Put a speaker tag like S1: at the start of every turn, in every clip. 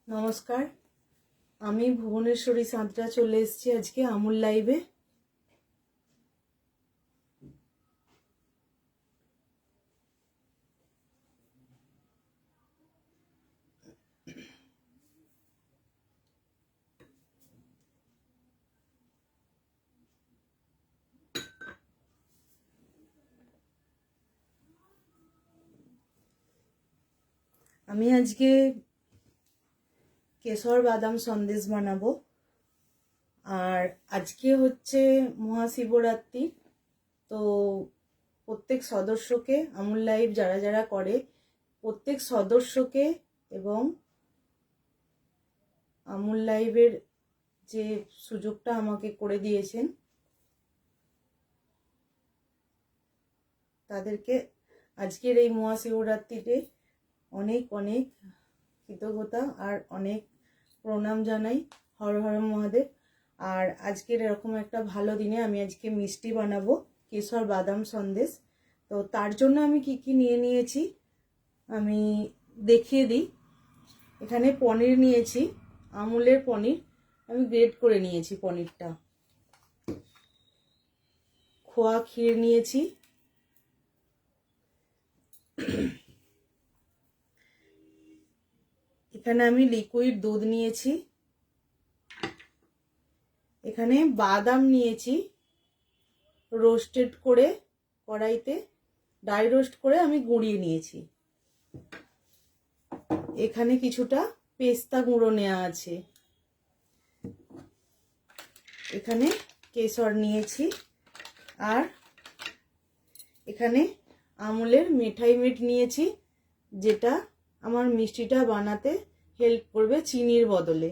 S1: নমস্কার, আমি ভুবনেশ্বরী সাঁতরা চলে এসেছি আজকে আমুল লাইভে। আমি আজকে কেশর বাদাম সন্দেশ বানাবো। আর আজকে হচ্ছে মহাশিবরাত্রি, তো প্রত্যেক সদস্যকে আমুল লাইভ যারা যারা করে প্রত্যেক সদস্যকে এবং আমুল লাইভের যে সুযোগটা আমাকে করে দিয়েছেন তাদেরকে আজকের এই মহাশিবরাত্রিতে অনেক অনেক কৃতজ্ঞতা আর অনেক প্রণাম জানাই। হর হর মহাদেব। আর আজকের এরকম একটা ভালো দিনে আমি আজকে মিষ্টি বানাবো, কেশর বাদাম সন্দেশ। তো তার জন্য আমি কি কি নিয়ে নিয়েছি আমি দেখিয়ে দিই। এখানে পনির নিয়েছি, আমুলের পনির, আমি গ্রেট করে নিয়েছি পনিরটা। খোয়া ক্ষীর নিয়েছি, এখানে আমি লিকুইড দুধ নিয়েছি, এখানে বাদাম নিয়েছি রোস্টেড করে কড়াইতে ড্রাই রোস্ট করে আমি গুঁড়িয়ে নিয়েছি, এখানে কিছুটা পেস্তা গুঁড়ো নেওয়া আছে, এখানে কেশর নিয়েছি, আর এখানে আমুলের মিঠাই মিট নিয়েছি, যেটা আমার মিষ্টিটা বানাতে হেল্প করবে চিনির বদলে।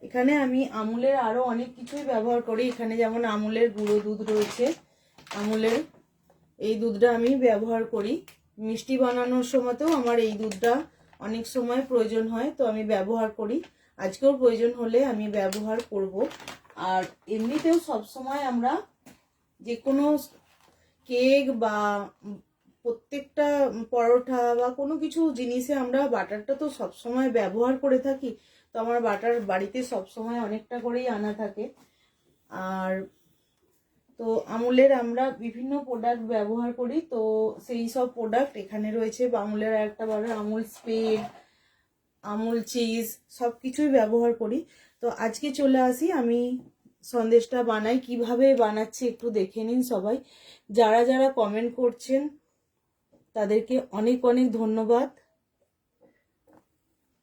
S1: এখানে আমি আমুলের আরো অনেক কিছুই ব্যবহার করি, এখানে যেমন আমুলের গুঁড়ো দুধ রয়েছে, আমুলের এই দুধটা আমি ব্যবহার করি। মিষ্টি বানানোর সময়তেও আমার এই দুধটা অনেক সময় প্রয়োজন হয়, তো আমি ব্যবহার করি। আজকেও প্রয়োজন হলে আমি ব্যবহার করব। আর এমনিতেও সবসময় আমরা যে কোনো কেক বা প্রত্যেকটা পরোটা বা কোনো কিছু জিনিসে আমরা বাটারটা তো সবসময় ব্যবহার করে থাকি। তো আমার বাটার বাড়িতে সবসময় অনেকটা করেই আনা থাকে। আর তো আমুলের আমরা বিভিন্ন প্রোডাক্ট ব্যবহার করি, তো সেই সব প্রোডাক্ট এখানে রয়েছে। আমুলের একটা বড় আমুল স্প্রেড, আমুল চিজ সব কিছুই ব্যবহার করি। তো আজকে চলে আসি আমি সন্দেশটা বানাই, কিভাবে বানাচ্ছি একটু দেখে নিন সবাই। যারা যারা কমেন্ট করছেন তাদেরকে অনেক অনেক ধন্যবাদ।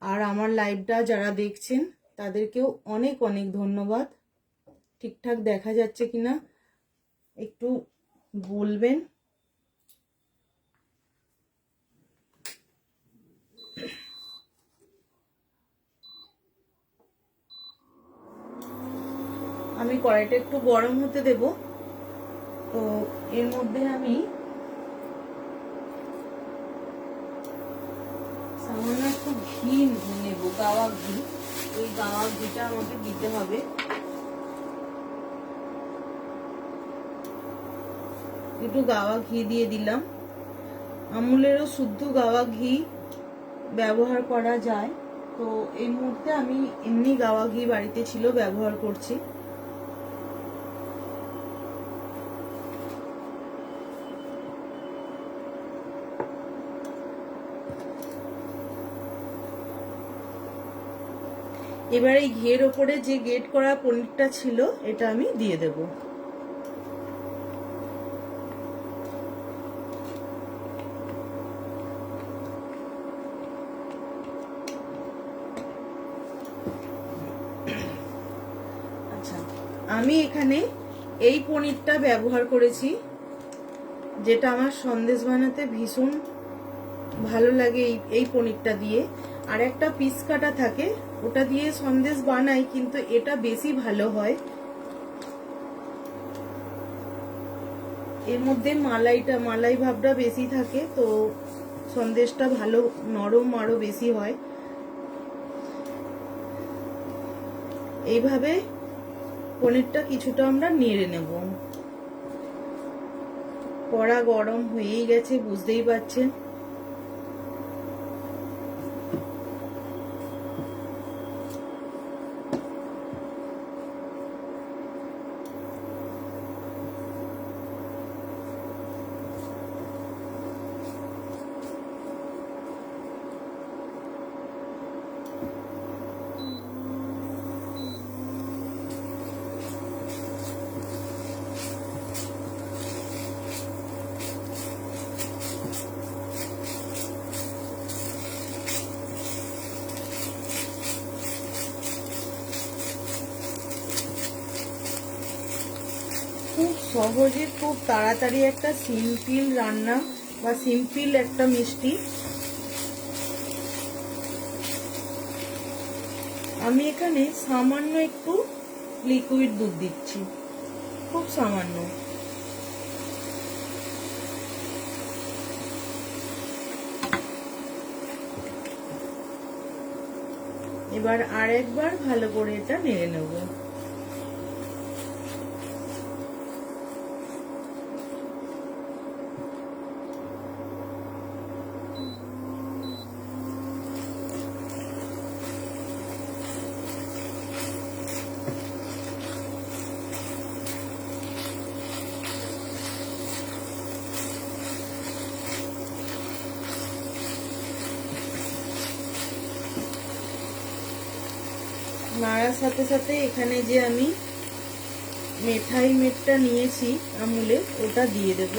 S1: আর আমার লাইভটা যারা দেখছেন তাদেরকেও অনেক অনেক ধন্যবাদ। ঠিকঠাক দেখা যাচ্ছে কিনা একটু বলবেন। আমি কড়াইটা একটু গরম হতে দেব। তো এর মধ্যে আমি সামান্য একটু ঘি নেব, গাওয়া ঘি। ওই গাওয়া ঘিটা আমাকে দিতে হবে। একটু গাওয়া ঘি দিয়ে দিলাম। আমুলেরও শুদ্ধ গাওয়া ঘি ব্যবহার করা যায়, তো এই মুহূর্তে আমি এমনি গাওয়া ঘি বাড়িতে ছিল ব্যবহার করছি। এবার এই ঘিয়ের ওপরে যে গ্রেট করা পনিরটা ছিল এটা আমি দিয়ে দেব। আচ্ছা, আমি এখানে এই পনিরটা ব্যবহার করেছি, যেটা আমার সন্দেশ বানাতে ভীষণ ভালো লাগে। এই পনিরটা দিয়ে আর একটা পিস কাটা থাকে, ওটা দিয়ে সন্দেশ বানাই, কিন্তু এটা বেশি ভালো হয়। এর মধ্যে মালাই ভাবটা বেশি থাকে, তো সন্দেশটা ভালো নরম আরো বেশি হয়। এইভাবে পনিরটা কিছুটা আমরা নেড়ে নেব। কড়া গরম হয়েই গেছে, বুঝতেই পারছেন। সহজে খুব তাড়াতাড়ি একটা সিম্পল রান্না বা সিম্পল একটা মিষ্টি। আমি এখানে সামান্য একটু লিকুইড দুধ দিচ্ছি, খুব সামান্য। এবার আরেকবার ভালো করে এটা নেড়ে নেব। নাড়ার সাথে সাথে এখানে যে আমি মেঠাই মেটটা নিয়েছি আমুলের, ওটা দিয়ে দেব।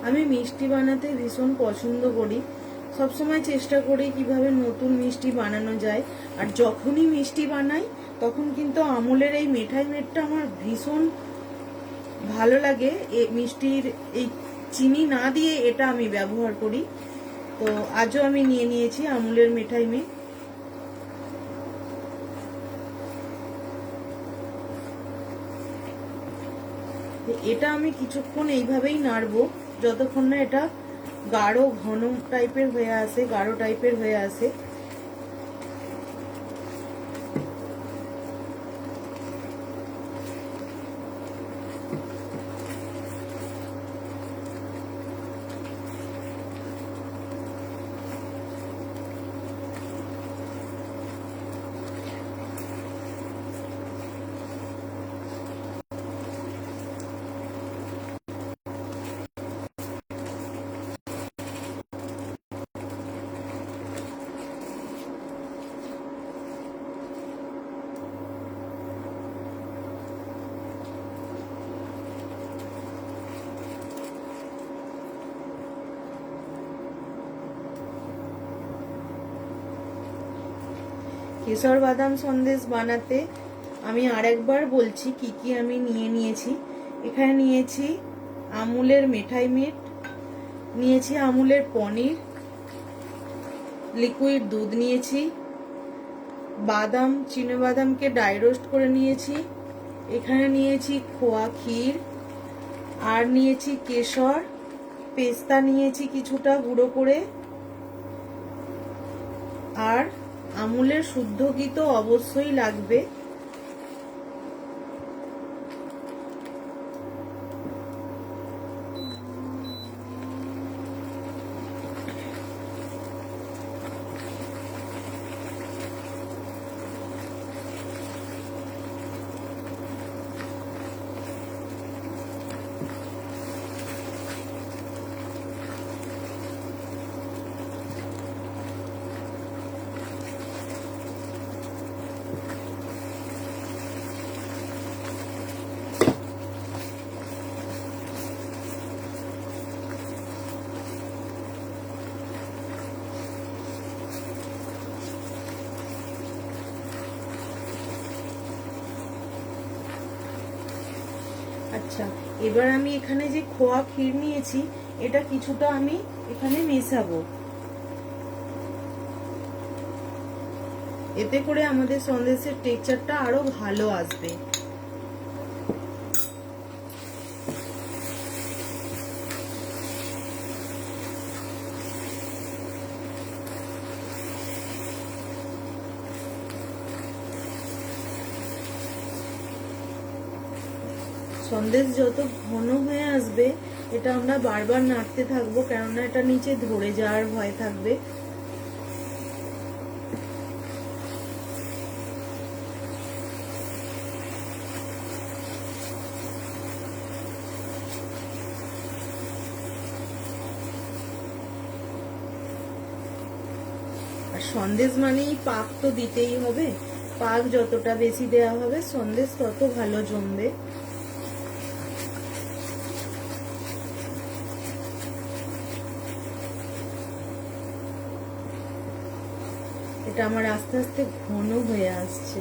S1: আমি মিষ্টি বানাতে ভীষণ পছন্দ করি, সবসময় চেষ্টা করি কিভাবে নতুন মিষ্টি বানানো যায়। আর যখনই মিষ্টি বানাই তখন কিন্তু আমুলের এই মেঠাই মেটটা আমার ভীষণ ভালো লাগে। এই মিষ্টির এই চিনি না দিয়ে এটা আমি ব্যবহার করি। তো আজও আমি নিয়ে নিয়েছি আমুলের মেঠাই মেট। এটা আমি কিছুক্ষণ এইভাবেই নাড়বো যতক্ষণ না এটা গাঢ় ঘন টাইপের হয়ে আসে, গাঢ় টাইপের হয়ে আসে। কেশর বাদাম সন্দেশ বানাতে আমি আরেকবার বলছি কি কি আমি নিয়েছি। এখানে নিয়েছি আমুলের মেঠাই মেট, নিয়েছি আমুলের পনির, লিকুইড দুধ নিয়েছি, বাদাম চিনেবাদামকে ড্রাই রোস্ট করে নিয়েছি, এখানে নিয়েছি খোয়া ক্ষীর, আর নিয়েছি কেশর, পেস্তা নিয়েছি কিছুটা গুঁড়ো করে, আর আমুলের শুদ্ধ ঘি তো অবশ্যই লাগবে। আচ্ছা, এবার আমি এখানে যে খোয়া ক্ষীর নিয়েছি এটা কিছুটা আমি এখানে মেশাবো, এতে করে আমাদের সন্দেশের টেক্সচারটা আরো ভালো আসবে। সন্দেশ যত ঘন হয়ে আসবে এটা আমরা বারবার নাড়তে থাকবো, কেননা এটা নিচে ধরে যাওয়ার ভয় থাকবে। সন্দেশ মানেই পাক তো দিতেই হবে, পাক যতটা বেশি দেওয়া হবে সন্দেশ তত ভালো জমবে। এটা আমার আস্তে আস্তে ঘন হয়ে আসছে।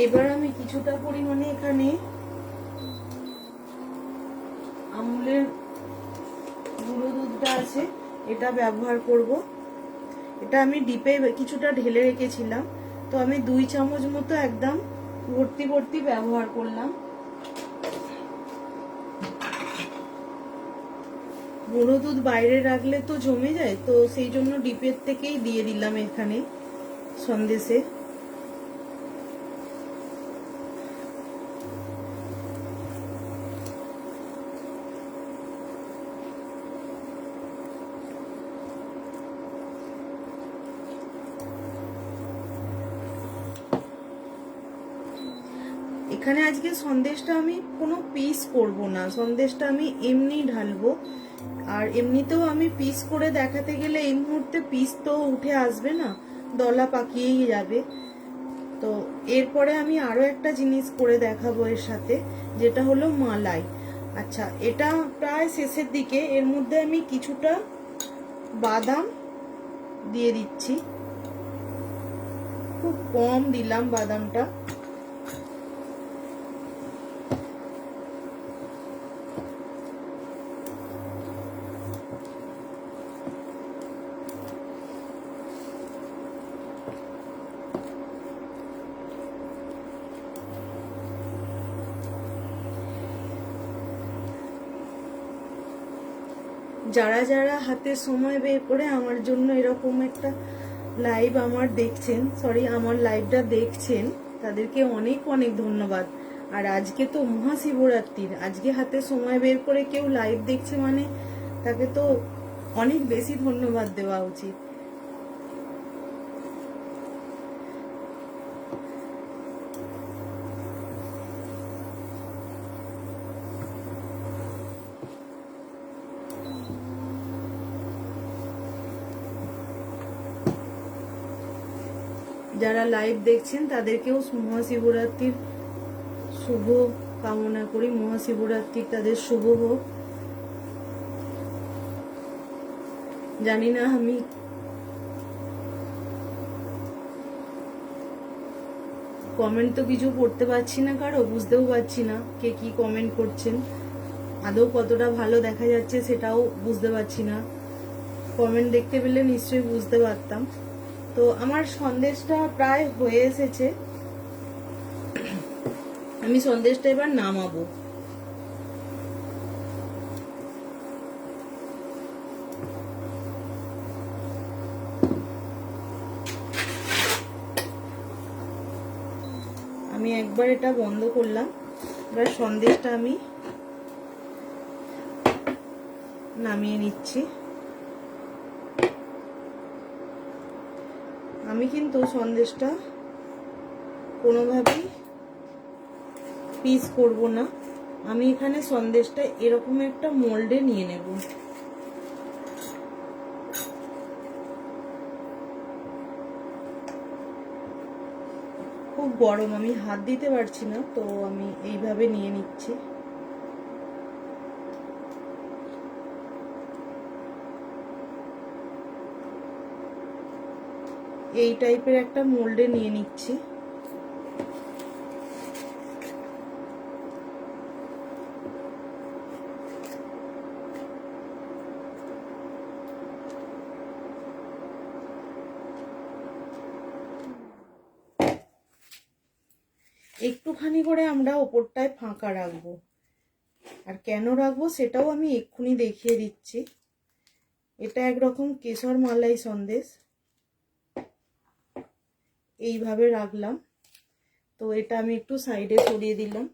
S1: এবার আমি কিছুটা পরিমাণে এখানে আমুলের গুঁড়ো দুধটা আছে এটা ব্যবহার করব। এটা আমি ডিপে কিছুটা ঢেলে রেখেছিলাম, তো আমি 2 চামচ মতো একদম ভর্তি ভর্তি ব্যবহার করলাম। গুঁড়ো দুধ বাইরে রাখলে তো জমে যায়, তো সেই জন্য ডিপের থেকেই দিয়ে দিলাম এখানে সন্দেশে। এখানে আজকে সন্দেশটা আমি কোনো পিস করব না, সন্দেশটা আমি এমনি ঢালবো। আর এমনিতেও আমি পিস করে দেখাতে গেলে এই মুহূর্তে পিস তো উঠে আসবে না, দলা পাকিয়েই যাবে। তো এরপরে আমি আরো একটা জিনিস করে দেখাবো এর সাথে, যেটা হলো মালাই। আচ্ছা, এটা প্রায় শেষের দিকে। এর মধ্যে আমি কিছুটা বাদাম দিয়ে দিচ্ছি, খুব কম দিলাম বাদামটা। যারা যারা হাতে সময় বের করে আমার জন্য এরকম একটা লাইভ আমার লাইভটা দেখছেন, তাদেরকে অনেক অনেক ধন্যবাদ। আর আজকে তো মহাশিবরাত্রির, আজকে হাতে সময় বের করে কেউ লাইভ দেখছে মানে তাকে তো অনেক বেশি ধন্যবাদ দেওয়া উচিত। যারা লাইভ দেখছেন তাদেরকেও মহাশিবরাত্রির শুভ কামনা করি, মহাশিবরাত্রি তাদের শুভ হোক। জানি না, আমি কমেন্ট তো কিছু পড়তে পারছি না, কারো বুঝতেও পারছি না কে কি কমেন্ট করছেন, আদৌ কতটা ভালো দেখা যাচ্ছে সেটাও বুঝতে পারছি না। কমেন্ট দেখতে পেলে নিশ্চয়ই বুঝতে পারতাম। তো আমার সন্দেশটা প্রায় হয়ে এসেছে, আমি সন্দেশটা এবার নামাবো। আমি একবার এটা বন্ধ করলাম, এবার সন্দেশটা আমি নামিয়ে নিচ্ছি। আমি কিন্তু সন্দেশটা কোনোভাবেই পিস করব না, আমি এখানে সন্দেশটা এরকম একটা মোল্ডে নিয়ে নেব। খুব গরম, আমি হাত দিতে পারছি না, তো আমি এইভাবে নিয়ে নিচ্ছি। এই টাইপের একটা মোল্ডে নিয়ে নিচ্ছি। একটুখানি করে আমরা ওপরটায় ফাঁকা রাখবো। আর কেন রাখবো সেটাও আমি এক্ষুনি দেখিয়ে দিচ্ছি। এটা একরকম কেশর মালাই সন্দেশ, এইভাবে রাখলাম। তো এটা আমি একটু সাইডে সরিয়ে দিলাম।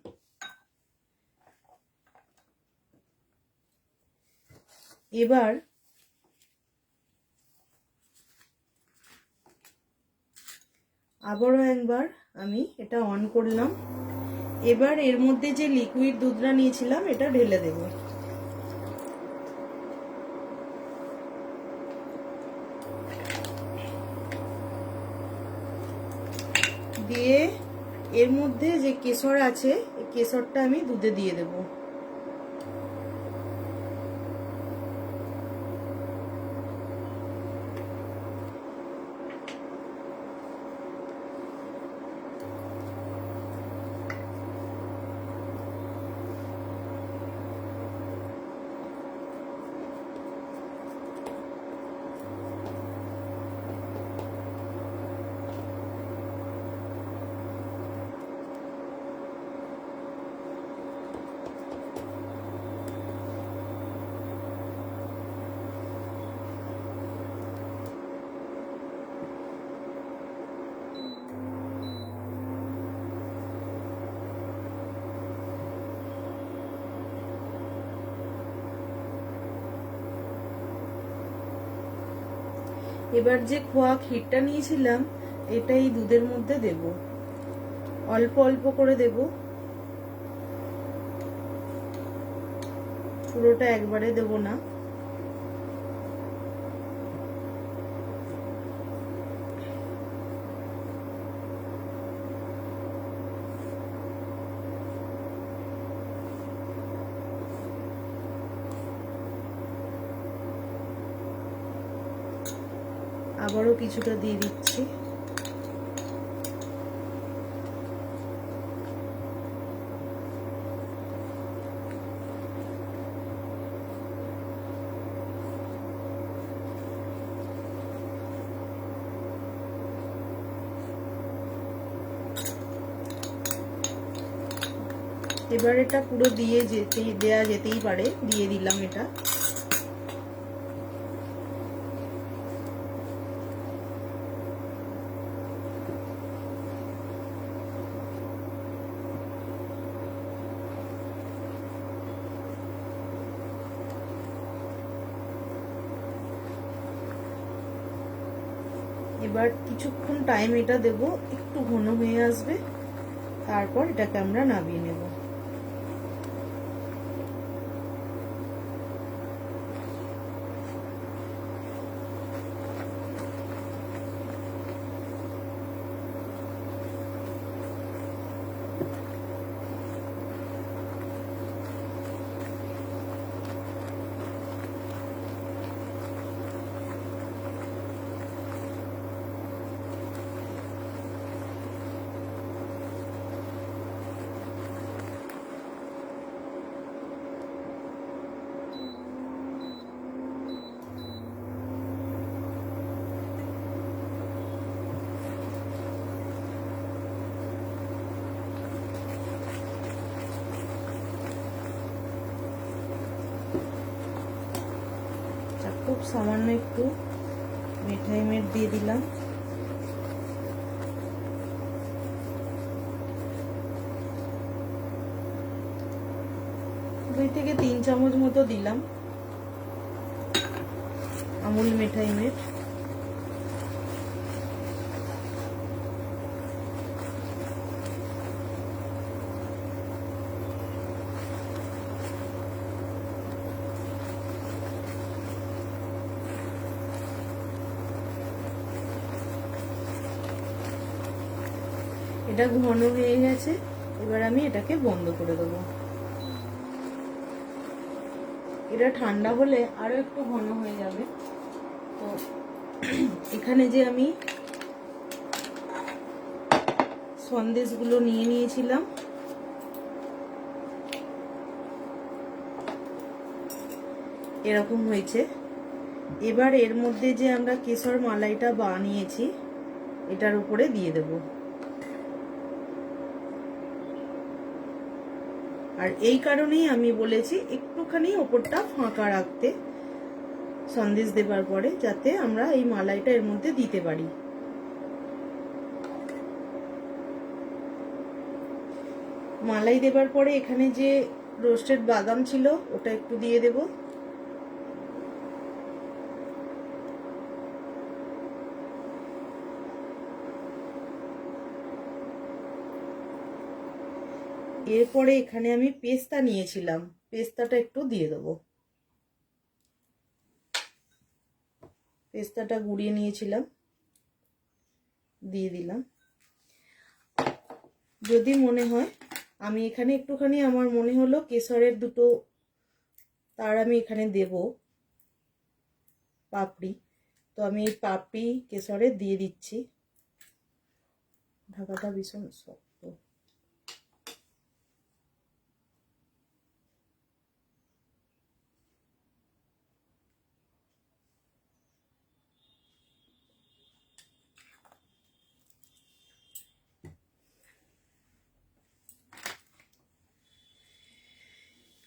S1: এবার আবারও একবার আমি এটা অন করলাম। এবার এর মধ্যে যে লিকুইড দুধটা নিয়েছিলাম এটা ঢেলে দেব। দিয়ে এর মধ্যে যে কেশর আছে এই কেশরটা আমি দুধে দিয়ে দেব। এবার যে খোয়া ক্ষীরটা নিয়েছিলাম এটা এই দুধের মধ্যে দেব, অল্প অল্প করে দেব, পুরোটা একবারে দেব না। আবারও কিছুটা দিয়ে দিচ্ছি। এবার এটা পুরো দেয়া যেতেই পারে, দিয়ে দিলাম এটা। এবার কিছুক্ষণ টাইম এটা দেব, একটু ঘন হয়ে আসবে, তারপর এটাকে আমরা নামিয়ে নেব। খুব সামান্য একটু মিঠাই মেট দিয়ে দিলাম। দুই থেকে 3 চামচ মতো দিলাম আমুল মিঠাই মেট। এটা ঘন হয়ে গেছে, এবার আমি এটাকে বন্ধ করে দেবো। এটা ঠান্ডা হলে আরো একটু ঘন হয়ে যাবে। তো এখানে যে আমি সন্দেশগুলো নিয়ে নিয়েছিলাম এরকম হয়েছে। এবার এর মধ্যে যে আমরা কেশর মালাইটা বানিয়েছি এটার উপরে দিয়ে দেব। আর এই কারণেই আমি বলেছি একটুখানি ওপরটা ফাঁকা রাখতে সন্দেশ দেবার পরে, যাতে আমরা এই মালাইটা এর মধ্যে দিতে পারি। মালাই দেবার পরে এখানে যে রোস্টেড বাদাম ছিল ওটা একটু দিয়ে দেব। এরপরে এখানে আমি পেস্তা নিয়েছিলাম, পেস্তাটা একটু দিয়ে দেবো। পেস্তাটা গুঁড়িয়ে নিয়েছিলাম, দিয়ে দিলাম। যদি মনে হয়, আমি এখানে একটুখানি আমার মনে হলো কেশরের দুটো তার আমি এখানে দেব পাপড়ি, তো আমি এই পাপড়ি কেশরের দিয়ে দিচ্ছি। ঢাকাটা ভীষণ শক্ত।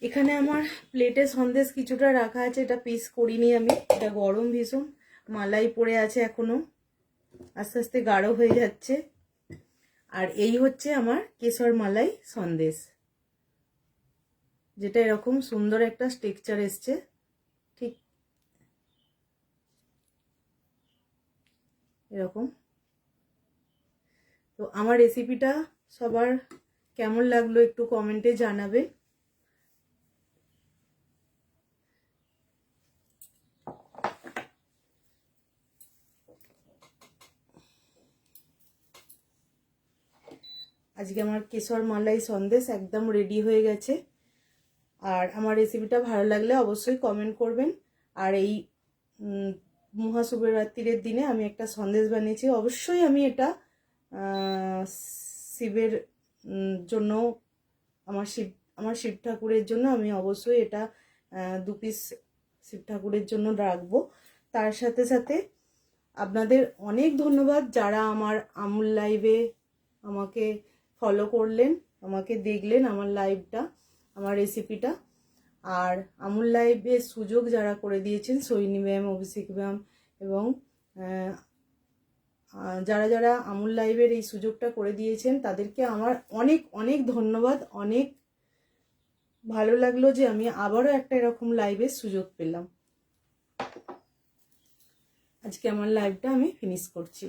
S1: এখানে আমার প্লেটে সন্দেশ কিছুটা রাখা আছে, এটা পিস করিনি আমি, এটা গরম ভীষণ, মালাই পড়ে আছে এখনো, আস্তে আস্তে গাঢ় হয়ে যাচ্ছে। আর এই হচ্ছে আমার কেশর মালাই সন্দেশ, যেটা এরকম সুন্দর একটা টেক্সচার এসছে, ঠিক এরকম। তো আমার রেসিপিটা সবার কেমন লাগলো একটু কমেন্টে জানাবে। আজকে আমার কেশর মালাই সন্দেশ একদম রেডি হয়ে গেছে। আর আমার রেসিপিটা ভালো লাগলে অবশ্যই কমেন্ট করবেন। আর এই মহাশিবরাত্রির দিনে আমি একটা সন্দেশ বানিয়েছি, অবশ্যই আমি এটা শিবের জন্য, আমার শিব ঠাকুরের জন্য আমি অবশ্যই এটা 2 পিস শিব ঠাকুরের জন্য রাখবো। তার সাথে সাথে আপনাদের অনেক ধন্যবাদ যারা আমার আমুল লাইভে আমাকে ফলো করলেন, আমাকে দেখলেন আমার লাইভটা, আমার রেসিপিটা। আর আমুল লাইভের সুযোগ যারা করে দিয়েছেন, সৈনী ম্যাম, অভিষেক ম্যাম এবং যারা যারা আমুল লাইভের এই সুযোগটা করে দিয়েছেন তাদেরকে আমার অনেক অনেক ধন্যবাদ। অনেক ভালো লাগলো যে আমি আবারও একটা এরকম লাইভের সুযোগ পেলাম। আজকে আমার লাইভটা আমি ফিনিশ করছি।